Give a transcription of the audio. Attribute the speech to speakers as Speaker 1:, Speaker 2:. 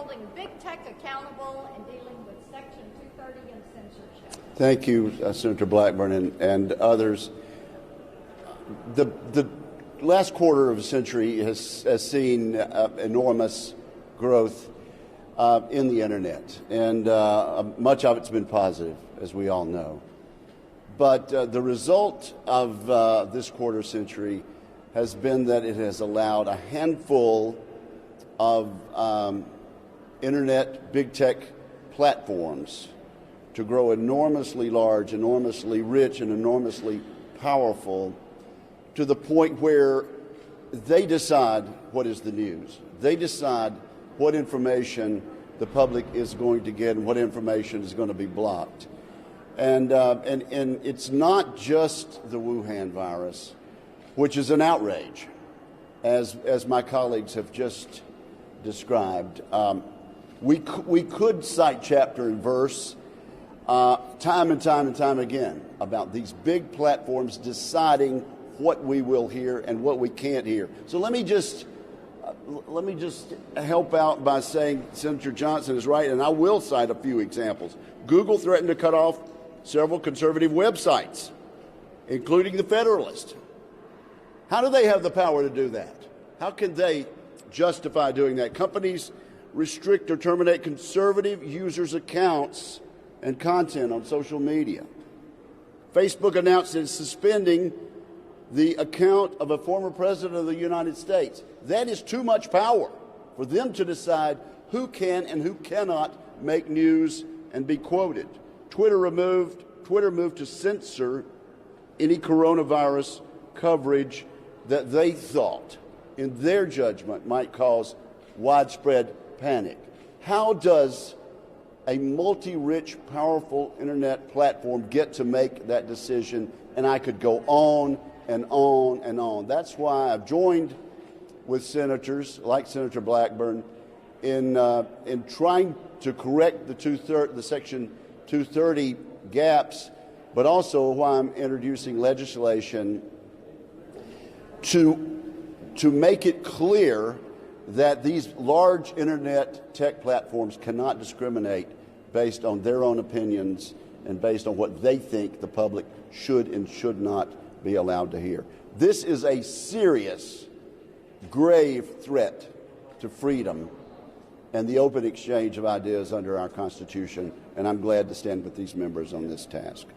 Speaker 1: holding big tech accountable and dealing with Section 230 and censorship.
Speaker 2: Thank you, Senator Blackburn and others. The last quarter of a century has seen enormous growth in the internet, and much of it's been positive, as we all know. But the result of this quarter century has been that it has allowed a handful of internet big tech platforms to grow enormously large, enormously rich, and enormously powerful, to the point where they decide what is the news. They decide what information the public is going to get and what information is going to be blocked. And it's not just the Wuhan virus, which is an outrage, as my colleagues have just described. We could cite chapter and verse time and time again about these big platforms deciding what we will hear and what we can't hear. So let me just help out by saying Senator Johnson is right, and I will cite a few examples. Google threatened to cut off several conservative websites, including The Federalist. How do they have the power to do that? How can they justify doing that? Companies restrict or terminate conservative users' accounts and content on social media. Facebook announced it's suspending the account of a former president of the United States. That is too much power for them to decide who can and who cannot make news and be quoted. Twitter moved to censor any coronavirus coverage that they thought, in their judgment, might cause widespread panic. How does a multi-rich, powerful internet platform get to make that decision? And I could go on and on and on. That's why I've joined with senators like Senator Blackburn in trying to correct the Section 230 gaps, but also why I'm introducing legislation to make it clear that these large internet tech platforms cannot discriminate based on their own opinions and based on what they think the public should and should not be allowed to hear. This is a serious, grave threat to freedom and the open exchange of ideas under our Constitution, and I'm glad to stand with these members on this task.